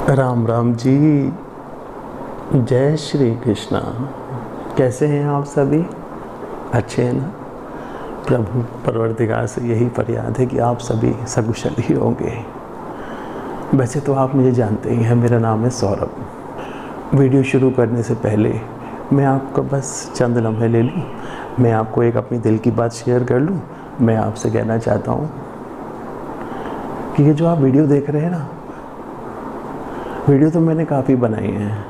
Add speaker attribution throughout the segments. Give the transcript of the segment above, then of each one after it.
Speaker 1: राम राम जी। जय श्री कृष्णा। कैसे हैं आप सभी? अच्छे हैं ना? प्रभु परवरदिगार से यही फरियाद है कि आप सभी सकुशल ही होंगे। वैसे तो आप मुझे जानते ही हैं, मेरा नाम है सौरभ। वीडियो शुरू करने से पहले मैं आपको बस चंद लम्हे ले लूँ, मैं आपको एक अपनी दिल की बात शेयर कर लूँ। मैं आपसे कहना चाहता हूँ कि ये जो आप वीडियो देख रहे हैं ना, वीडियो तो मैंने काफ़ी बनाई हैं,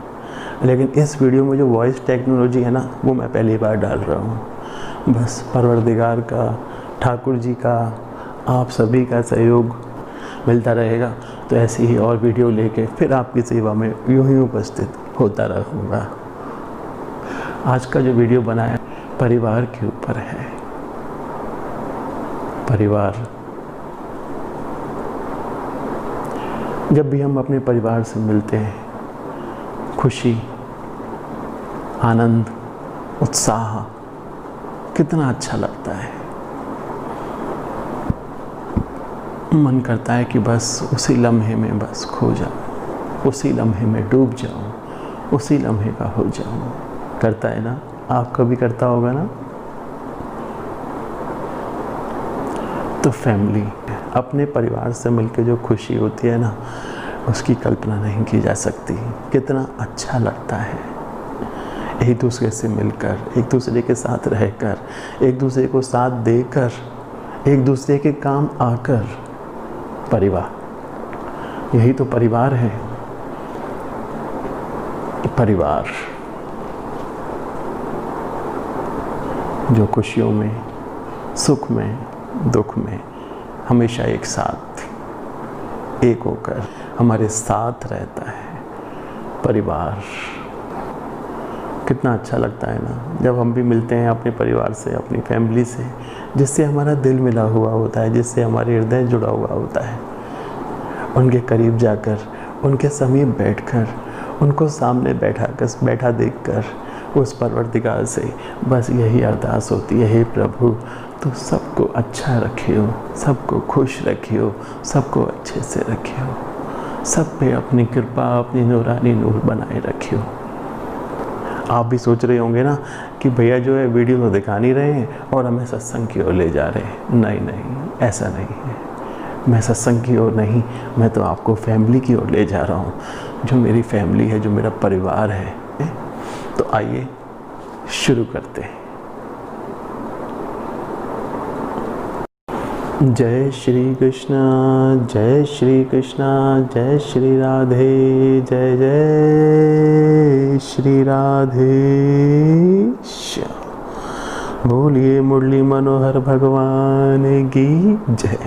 Speaker 1: लेकिन इस वीडियो में जो वॉइस टेक्नोलॉजी है ना, वो मैं पहली बार डाल रहा हूँ। बस परवरदिगार का, ठाकुर जी का, आप सभी का सहयोग मिलता रहेगा तो ऐसी ही और वीडियो लेके फिर आपकी सेवा में यूं ही उपस्थित होता रहूँगा। आज का जो वीडियो बनाया परिवार के ऊपर है। परिवार, जब भी हम अपने परिवार से मिलते हैं, खुशी, आनंद, उत्साह कितना अच्छा लगता है। मन करता है कि बस उसी लम्हे में बस खो जाऊं, उसी लम्हे में डूब जाऊं, उसी लम्हे का हो जाऊं। करता है ना? आपका भी करता होगा ना? तो फैमिली, अपने परिवार से मिलकर जो खुशी होती है ना, उसकी कल्पना नहीं की जा सकती। कितना अच्छा लगता है एक दूसरे से मिलकर, एक दूसरे के साथ रहकर, एक दूसरे को साथ देकर, एक दूसरे के काम आकर। परिवार, यही तो परिवार है। परिवार जो खुशियों में, सुख में, दुख में हमेशा एक साथ, एक होकर हमारे साथ रहता है। परिवार कितना अच्छा लगता है ना, जब हम भी मिलते हैं अपने परिवार से, अपनी फैमिली से, जिससे हमारा दिल मिला हुआ होता है, जिससे हमारे हृदय जुड़ा हुआ होता है। उनके करीब जाकर, उनके समीप बैठकर, उनको सामने बैठा देखकर उस परवरदिगार से बस यही अरदास होती है, हे प्रभु तो सबको अच्छा रखियो, सबको खुश रखियो, सबको अच्छे से रखियो, सब पे अपनी कृपा, अपनी नूरानी नूर बनाए रखियो। आप भी सोच रहे होंगे ना कि भैया जो है वीडियो तो दिखा नहीं रहे हैं और हमें सत्संग की ओर ले जा रहे हैं। नहीं नहीं, ऐसा नहीं है। मैं सत्संग की ओर नहीं, मैं तो आपको फैमिली की ओर ले जा रहा हूँ। जो मेरी फैमिली है, जो मेरा परिवार है। तो आइए शुरू करते हैं। जय श्री कृष्ण, जय श्री कृष्ण, जय श्री राधे, जय जय श्री राधे। बोलिए मुरली मनोहर भगवान की जय।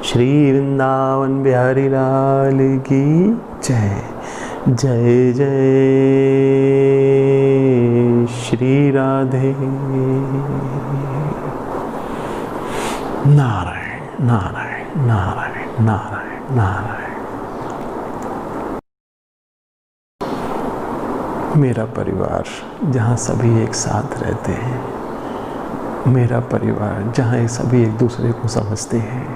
Speaker 1: श्री वृंदावन बिहारी लाल की जय। जय जय श्री राधे। नारायण नारायण नारायण नारायण नारायण। मेरा परिवार जहाँ सभी एक साथ रहते हैं, मेरा परिवार जहाँ सभी एक दूसरे को समझते हैं,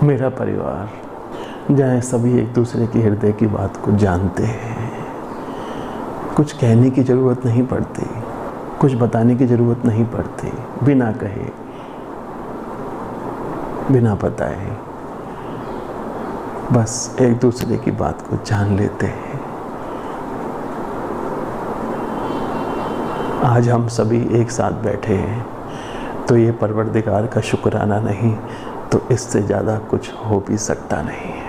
Speaker 1: मेरा परिवार जहाँ सभी एक दूसरे की हृदय की बात को जानते हैं। कुछ कहने की ज़रूरत नहीं पड़ती, कुछ बताने की ज़रूरत नहीं पड़ती। बिना कहे, बिना बताए बस एक दूसरे की बात को जान लेते हैं। आज हम सभी एक साथ बैठे हैं तो ये परवरदिगार का शुक्राना नहीं तो इससे ज़्यादा कुछ हो भी सकता नहीं है।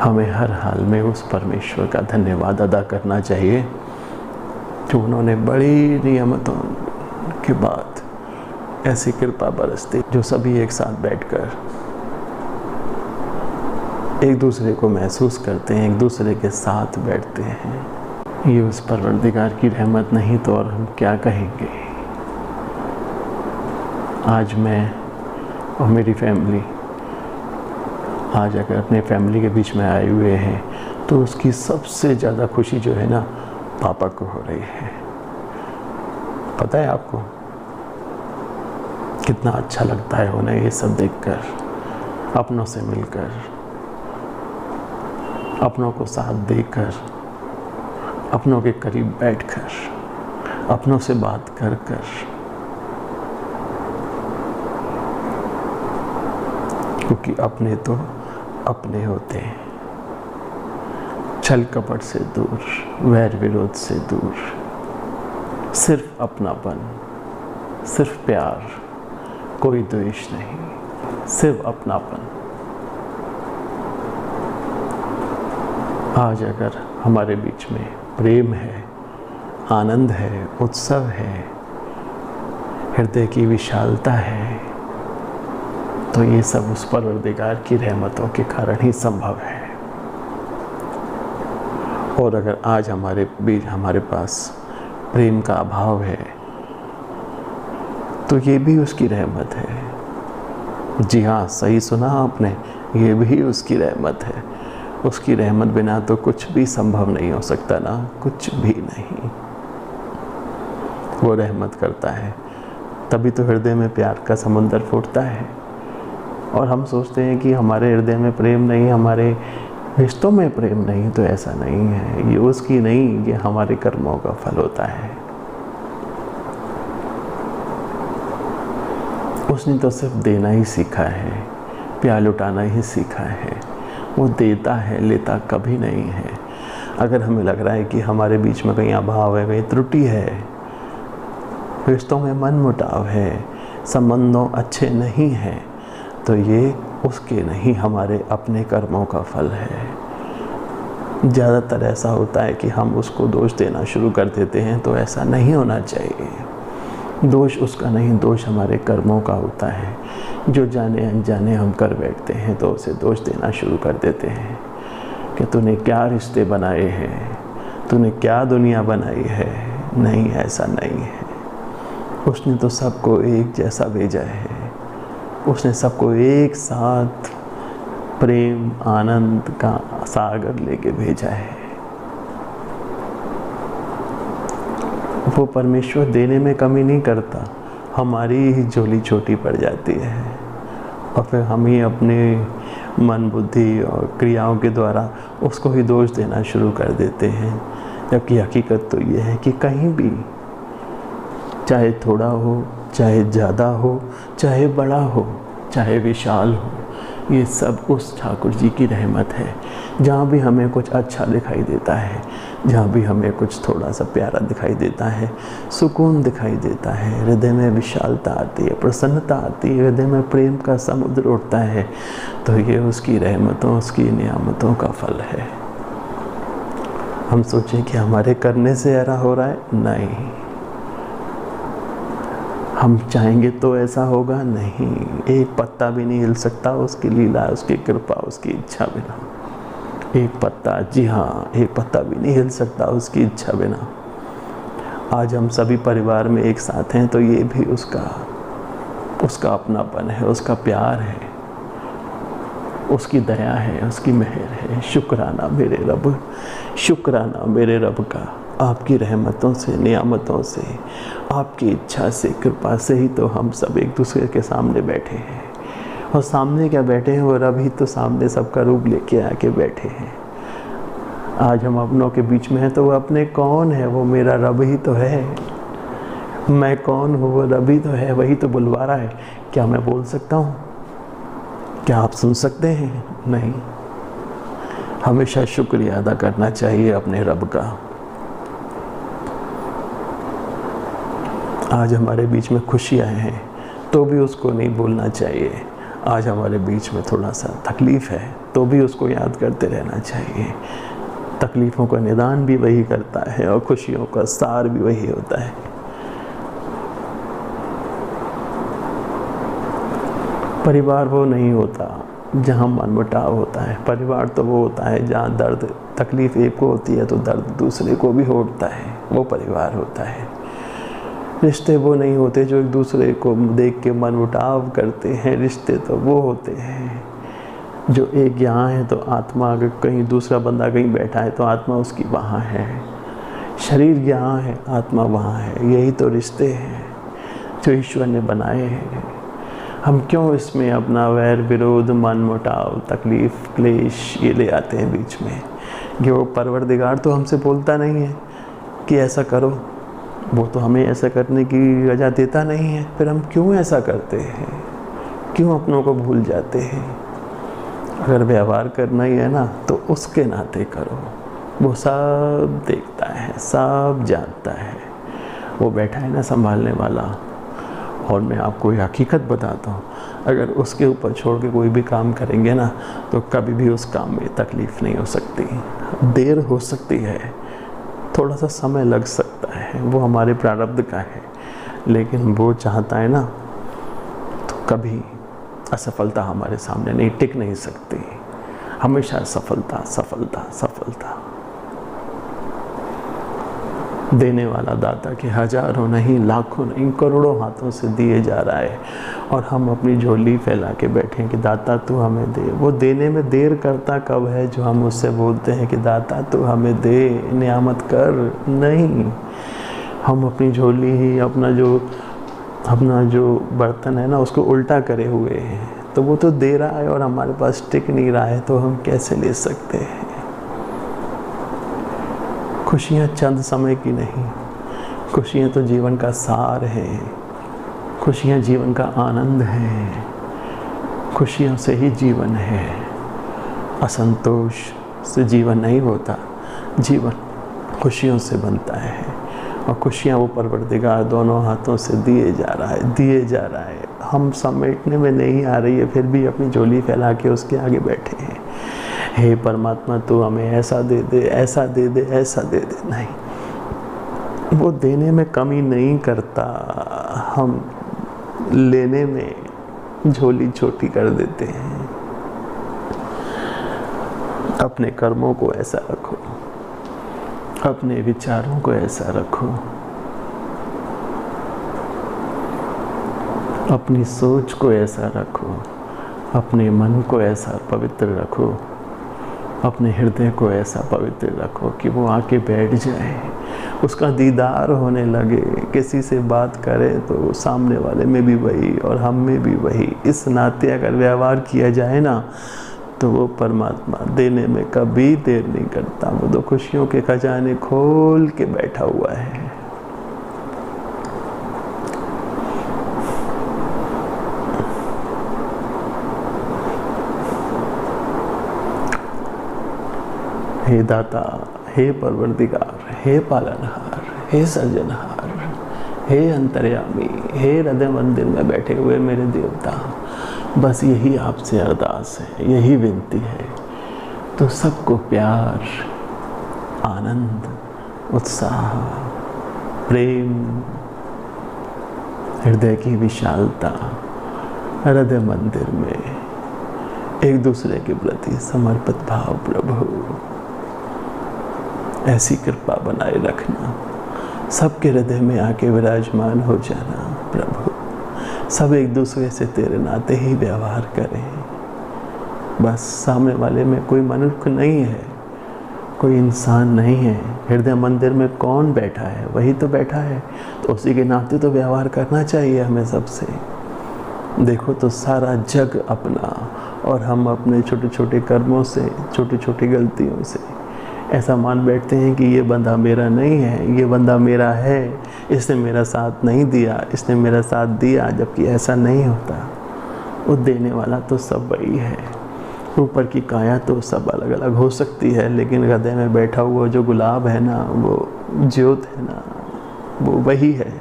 Speaker 1: हमें हर हाल में उस परमेश्वर का धन्यवाद अदा करना चाहिए जो उन्होंने बड़ी नियामतों के बाद ऐसी कृपा बरसती, जो सभी एक साथ बैठकर एक दूसरे को महसूस करते हैं, एक दूसरे के साथ बैठते हैं। ये उस परवरदिगार की रहमत नहीं तो और हम क्या कहेंगे। आज मैं और मेरी फैमिली आज अगर अपने फैमिली के बीच में आए हुए हैं तो उसकी सबसे ज़्यादा खुशी जो है ना, पापा को हो रही है। पता है आपको कितना अच्छा लगता है उन्हें ये सब देखकर, अपनों से मिलकर, अपनों को साथ देकर, अपनों के करीब बैठकर, अपनों से बात कर कर, क्योंकि अपने तो अपने होते हैं। छल कपट से दूर, वैर विरोध से दूर, सिर्फ अपनापन, सिर्फ प्यार, कोई द्वेष नहीं, सिर्फ अपनापन। आज अगर हमारे बीच में प्रेम है, आनंद है, उत्सव है, हृदय की विशालता है, तो ये सब उस परवरदिगार की रहमतों के कारण ही संभव है। और अगर आज हमारे बीच हमारे पास प्रेम का अभाव है, तो ये भी उसकी रहमत है। जी हाँ, सही सुना आपने, ये भी उसकी रहमत है। उसकी रहमत बिना तो कुछ भी संभव नहीं हो सकता ना, कुछ भी नहीं। वो रहमत करता है, तभी तो हृदय में प्यार का समुंदर फूटता है। और हम सोचते हैं कि हमारे हृदय में प्रेम नहीं, हमारे रिश्तों में प्रेम नहीं, तो ऐसा नहीं है। ये उसकी नहीं, ये हमारे कर्मों का फल होता है। उसने तो सिर्फ देना ही सीखा है, प्यार लुटाना ही सीखा है। वो देता है, लेता कभी नहीं है। अगर हमें लग रहा है कि हमारे बीच में कहीं अभाव है, कहीं त्रुटि है, रिश्तों में मनमुटाव है, संबंधों अच्छे नहीं हैं, तो ये उसके नहीं, हमारे अपने कर्मों का फल है। ज़्यादातर ऐसा होता है कि हम उसको दोष देना शुरू कर देते हैं, तो ऐसा नहीं होना चाहिए। दोष उसका नहीं, दोष हमारे कर्मों का होता है। जो जाने अनजाने हम कर बैठते हैं, तो उसे दोष देना शुरू कर देते हैं कि तूने क्या रिश्ते बनाए हैं, तूने क्या दुनिया बनाई है। नहीं, ऐसा नहीं है। उसने तो सबको एक जैसा भेजा है। उसने सबको एक साथ प्रेम आनंद का सागर लेके भेजा है। वो परमेश्वर देने में कमी नहीं करता, हमारी ही झोली छोटी पड़ जाती है, और फिर हम ही अपने मन बुद्धि और क्रियाओं के द्वारा उसको ही दोष देना शुरू कर देते हैं। जबकि हकीकत तो ये है कि कहीं भी, चाहे थोड़ा हो, चाहे ज़्यादा हो, चाहे बड़ा हो, चाहे विशाल हो, ये सब उस ठाकुर जी की रहमत है। जहाँ भी हमें कुछ अच्छा दिखाई देता है, जहाँ भी हमें कुछ थोड़ा सा प्यारा दिखाई देता है, सुकून दिखाई देता है, हृदय में विशालता आती है, प्रसन्नता आती है, हृदय में प्रेम का समुद्र उठता है, तो ये उसकी रहमतों, उसकी नियामतों का फल है। हम सोचें कि हमारे करने से ऐसा हो रहा है, नहीं। हम चाहेंगे तो ऐसा होगा, नहीं। एक पत्ता भी नहीं हिल सकता उसकी लीला, उसकी कृपा, उसकी इच्छा बिना। एक पत्ता, जी हाँ, एक पत्ता भी नहीं हिल सकता उसकी इच्छा बिना। आज हम सभी परिवार में एक साथ हैं, तो ये भी उसका अपनापन है, उसका प्यार है, उसकी दया है, उसकी मेहर है। शुक्राना मेरे रब, शुक्राना मेरे रब का, आपकी रहमतों से, नियामतों से, आपकी इच्छा से, कृपा से ही तो हम सब एक दूसरे के सामने बैठे हैं। और सामने क्या बैठे हैं, वो रब ही तो सामने सबका रूप लेके आके बैठे हैं। आज हम अपनों के बीच में हैं, तो वो अपने कौन है? वो मेरा रब ही तो है। मैं कौन हूँ? वो रब ही तो है, वही तो बुलवा रहा है। क्या मैं बोल सकता हूँ? क्या आप सुन सकते हैं? नहीं। हमेशा शुक्रिया अदा करना चाहिए अपने रब का। आज हमारे बीच में खुशियाँ हैं, तो भी उसको नहीं भूलना चाहिए। आज हमारे बीच में थोड़ा सा तकलीफ़ है, तो भी उसको याद करते रहना चाहिए। तकलीफ़ों का निदान भी वही करता है, और खुशियों का सार भी वही होता है। परिवार वो नहीं होता जहाँ मनमुटाव होता है। परिवार तो वो होता है जहाँ दर्द, तकलीफ़ एक को होती है तो दर्द दूसरे को भी होता है, वो परिवार होता है। रिश्ते वो नहीं होते जो एक दूसरे को देख के मनमुटाव करते हैं। रिश्ते तो वो होते हैं जो एक यहाँ है तो आत्मा, अगर कहीं दूसरा बंदा कहीं बैठा है तो आत्मा उसकी वहाँ है। शरीर यहाँ है, आत्मा वहाँ है। यही तो रिश्ते हैं जो ईश्वर ने बनाए हैं। हम क्यों इसमें अपना वैर विरोध मन मुटाव तकलीफ़ क्लेश ये ले आते हैं बीच में। कि वो परवरदिगार तो हमसे बोलता नहीं है कि ऐसा करो, वो तो हमें ऐसा करने की वजह देता नहीं है, फिर हम क्यों ऐसा करते हैं, क्यों अपनों को भूल जाते हैं। अगर व्यवहार करना ही है ना तो उसके नाते करो, वो सब देखता है, सब जानता है, वो बैठा है ना संभालने वाला। और मैं आपको एक हकीकत बताता हूँ, अगर उसके ऊपर छोड़ के कोई भी काम करेंगे ना तो कभी भी उस काम में तकलीफ़ नहीं हो सकती। देर हो सकती है, थोड़ा सा समय लग सकता है, वो हमारे प्रारब्ध का है, लेकिन वो चाहता है ना तो कभी असफलता हमारे सामने नहीं टिक नहीं सकती। हमेशा सफलता सफलता सफलता। देने वाला दाता के हजारों नहीं लाखों नहीं करोड़ों हाथों से दिए जा रहा है, और हम अपनी झोली फैला के बैठे हैं कि दाता तू हमें दे। वो देने में देर करता कब है जो हम उससे बोलते हैं कि दाता तू हमें दे, नियामत कर। नहीं, हम अपनी झोली ही अपना जो बर्तन है ना उसको उल्टा करे हुए हैं। तो वो तो दे रहा है और हमारे पास टिक नहीं रहा है, तो हम कैसे ले सकते हैं। खुशियाँ चंद समय की नहीं, खुशियाँ तो जीवन का सार है, खुशियाँ जीवन का आनंद है, खुशियों से ही जीवन है। असंतोष से जीवन नहीं होता, जीवन खुशियों से बनता है, और खुशियाँ वो परवरदिगार दोनों हाथों से दिए जा रहा है। हम समेटने में नहीं आ रही है, फिर भी अपनी झोली फैला के उसके आगे बैठे हैं। हे परमात्मा तू हमें ऐसा दे दे, ऐसा दे दे, ऐसा दे दे। नहीं, वो देने में कमी नहीं करता, हम लेने में झोली छोटी कर देते हैं। अपने कर्मों को ऐसा रखो, अपने विचारों को ऐसा रखो, अपनी सोच को ऐसा रखो, अपने मन को ऐसा पवित्र रखो, अपने हृदय को ऐसा पवित्र रखो कि वो आके बैठ जाए, उसका दीदार होने लगे। किसी से बात करे तो सामने वाले में भी वही और हम में भी वही। इस नाते अगर व्यवहार किया जाए ना तो वो परमात्मा देने में कभी देर नहीं करता। वो तो खुशियों के खजाने खोल के बैठा हुआ है। हे दाता, हे परवरदिगार, हे पालनहार, हे सर्जनहार, हे अंतर्यामी, हे हृदय मंदिर में बैठे हुए मेरे देवता, बस यही आपसे अरदास है, यही विनती है। तो सबको प्यार, आनंद, उत्साह, प्रेम, हृदय की विशालता, हृदय मंदिर में एक दूसरे के प्रति समर्पित भाव प्रभु, ऐसी कृपा बनाए रखना। सबके हृदय में आके विराजमान हो जाना प्रभु। सब एक दूसरे से तेरे नाते ही व्यवहार करें। बस सामने वाले में कोई मनुष्य नहीं है, कोई इंसान नहीं है। हृदय मंदिर में कौन बैठा है? वही तो बैठा है, तो उसी के नाते तो व्यवहार करना चाहिए हमें सबसे। देखो तो सारा जग अपना, और हम अपने छोटे छोटे कर्मों से, छोटी छोटी गलतियों से ऐसा मान बैठते हैं कि ये बंदा मेरा नहीं है, ये बंदा मेरा है, इसने मेरा साथ नहीं दिया, इसने मेरा साथ दिया, जबकि ऐसा नहीं होता। वो देने वाला तो सब वही है। ऊपर की काया तो सब अलग अलग हो सकती है, लेकिन हृदय में बैठा हुआ जो गुलाब है ना, वो ज्योत है ना, वो वही है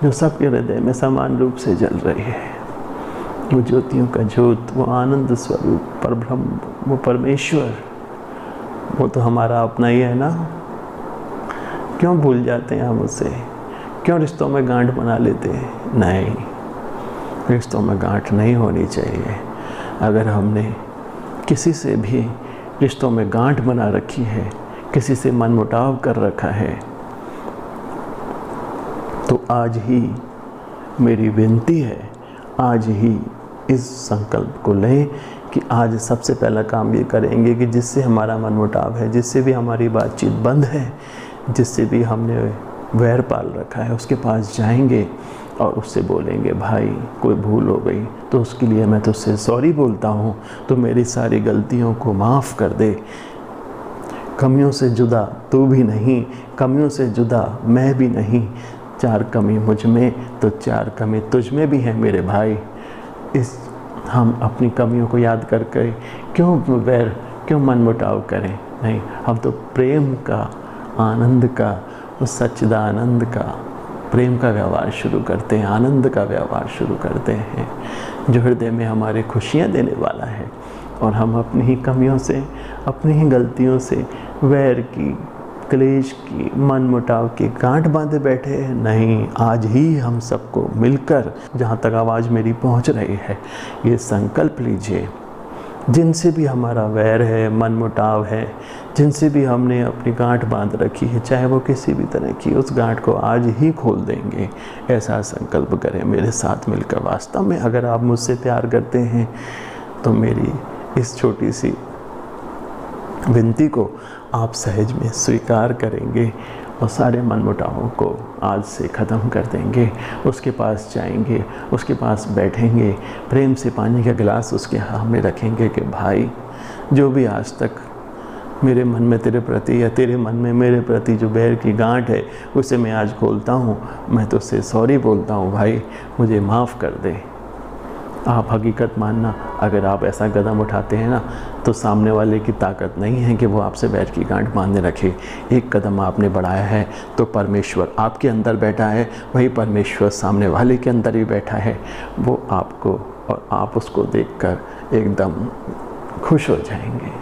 Speaker 1: जो सबके हृदय में समान रूप से जल रही है। वो ज्योतियों का ज्योत, वो आनंद स्वरूप परब्रह्म, वो परमेश्वर, वो तो हमारा अपना ही है ना। क्यों भूल जाते हैं हम उसे? क्यों रिश्तों में गांठ बना लेते हैं? नहीं, रिश्तों में गांठ नहीं होनी चाहिए। अगर हमने किसी से भी रिश्तों में गांठ बना रखी है, किसी से मनमुटाव कर रखा है, तो आज ही मेरी विनती है, आज ही इस संकल्प को लें कि आज सबसे पहला काम ये करेंगे कि जिससे हमारा मनमुटाव है, जिससे भी हमारी बातचीत बंद है, जिससे भी हमने वैर पाल रखा है, उसके पास जाएंगे और उससे बोलेंगे भाई कोई भूल हो गई तो उसके लिए मैं तुझसे सॉरी बोलता हूँ, तो मेरी सारी गलतियों को माफ़ कर दे। कमियों से जुदा तू भी नहीं, कमियों से जुदा मैं भी नहीं, 4 कमी मुझ में तो 4 कमी तुझ में भी है मेरे भाई। हम अपनी कमियों को याद करके क्यों वैर, क्यों मनमुटाव करें? नहीं, हम तो प्रेम का, आनंद का, उस सच्चिदानंद का, प्रेम का व्यवहार शुरू करते हैं, आनंद का व्यवहार शुरू करते हैं जो हृदय में हमारे खुशियाँ देने वाला है। और हम अपनी ही कमियों से, अपनी ही गलतियों से वैर की, क्लेश की, मनमुटाव की गांठ बांधे बैठे हैं। नहीं, आज ही हम सबको मिलकर, जहाँ तक आवाज़ मेरी पहुँच रही है, ये संकल्प लीजिए, जिनसे भी हमारा वैर है, मनमुटाव है, जिनसे भी हमने अपनी गांठ बांध रखी है, चाहे वो किसी भी तरह की, उस गांठ को आज ही खोल देंगे, ऐसा संकल्प करें मेरे साथ मिलकर। वास्तव में अगर आप मुझसे प्यार करते हैं तो मेरी इस छोटी सी विनती को आप सहज में स्वीकार करेंगे और सारे मनमुटावों को आज से ख़त्म कर देंगे। उसके पास जाएंगे, उसके पास बैठेंगे, प्रेम से पानी का गिलास उसके हाथ में रखेंगे कि भाई जो भी आज तक मेरे मन में तेरे प्रति या तेरे मन में मेरे प्रति जो बैर की गांठ है उसे मैं आज खोलता हूँ, मैं तुझसे सॉरी बोलता हूँ भाई, मुझे माफ़ कर दे। आप हकीकत मानना, अगर आप ऐसा कदम उठाते हैं ना तो सामने वाले की ताकत नहीं है कि वो आपसे बैर की गांठ बांधने रखे। एक कदम आपने बढ़ाया है तो परमेश्वर आपके अंदर बैठा है, वही परमेश्वर सामने वाले के अंदर भी बैठा है। वो आपको और आप उसको देखकर एकदम खुश हो जाएंगे।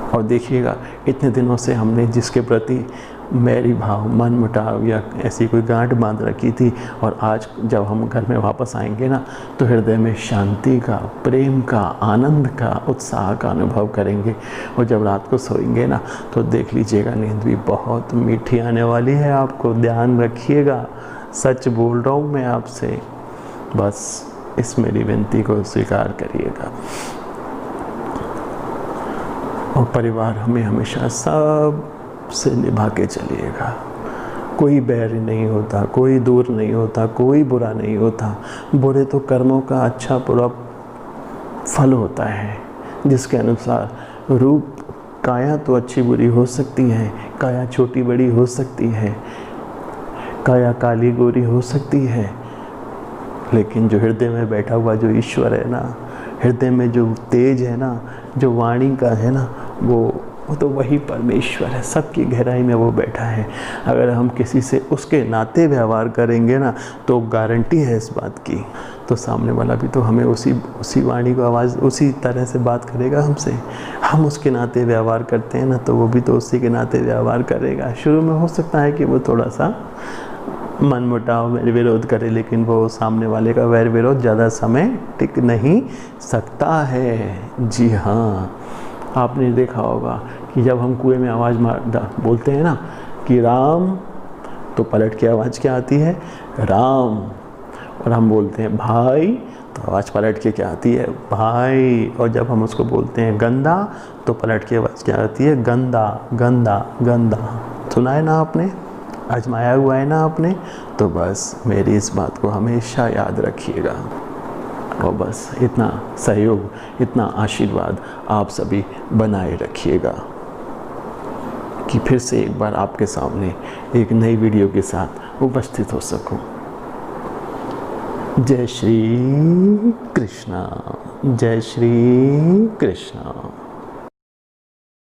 Speaker 1: और देखिएगा, इतने दिनों से हमने जिसके प्रति मैरी भाव, मन मुटाव या ऐसी कोई गांठ बांध रखी थी, और आज जब हम घर में वापस आएंगे ना तो हृदय में शांति का, प्रेम का, आनंद का, उत्साह का अनुभव करेंगे। और जब रात को सोएंगे ना तो देख लीजिएगा नींद भी बहुत मीठी आने वाली है। आपको ध्यान रखिएगा, सच बोल रहा हूँ मैं आपसे, बस इस मेरी विनती को स्वीकार करिएगा। और परिवार हमें हमेशा सब से निभा के चलिएगा। कोई बैर नहीं होता, कोई दूर नहीं होता, कोई बुरा नहीं होता। बुरे तो कर्मों का अच्छा बुरा फल होता है, जिसके अनुसार रूप, काया तो अच्छी बुरी हो सकती है, काया छोटी बड़ी हो सकती है, काया काली गोरी हो सकती है, लेकिन जो हृदय में बैठा हुआ जो ईश्वर है ना, हृदय में जो तेज है ना, जो वाणी का है ना, वो तो वही परमेश्वर है, सबकी गहराई में वो बैठा है। अगर हम किसी से उसके नाते व्यवहार करेंगे ना तो गारंटी है इस बात की, तो सामने वाला भी तो हमें उसी वाणी को आवाज़ उसी तरह से बात करेगा हमसे। हम उसके नाते व्यवहार करते हैं ना तो वो भी तो उसी के नाते व्यवहार करेगा। शुरू में हो सकता है कि वो थोड़ा सा मन मुटाव में विरोध करे, लेकिन वो सामने वाले का वैर विरोध ज़्यादा समय टिक नहीं सकता है। जी हाँ, आपने देखा होगा कि जब हम कुएं में आवाज़ बोलते हैं ना कि राम, तो पलट के आवाज़ क्या आती है? राम। और हम बोलते हैं भाई, तो आवाज़ पलट के क्या आती है? भाई। और जब हम उसको बोलते हैं गंदा, तो पलट के आवाज़ क्या आती है? गंदा, गंदा, गंदा। सुना है ना आपने? आजमाया हुआ है ना आपने? तो बस मेरी इस बात को हमेशा याद रखिएगा। और बस इतना सहयोग, इतना आशीर्वाद आप सभी बनाए रखिएगा कि फिर से एक बार आपके सामने एक नई वीडियो के साथ उपस्थित हो सकूं। जय श्री कृष्णा, जय श्री कृष्णा।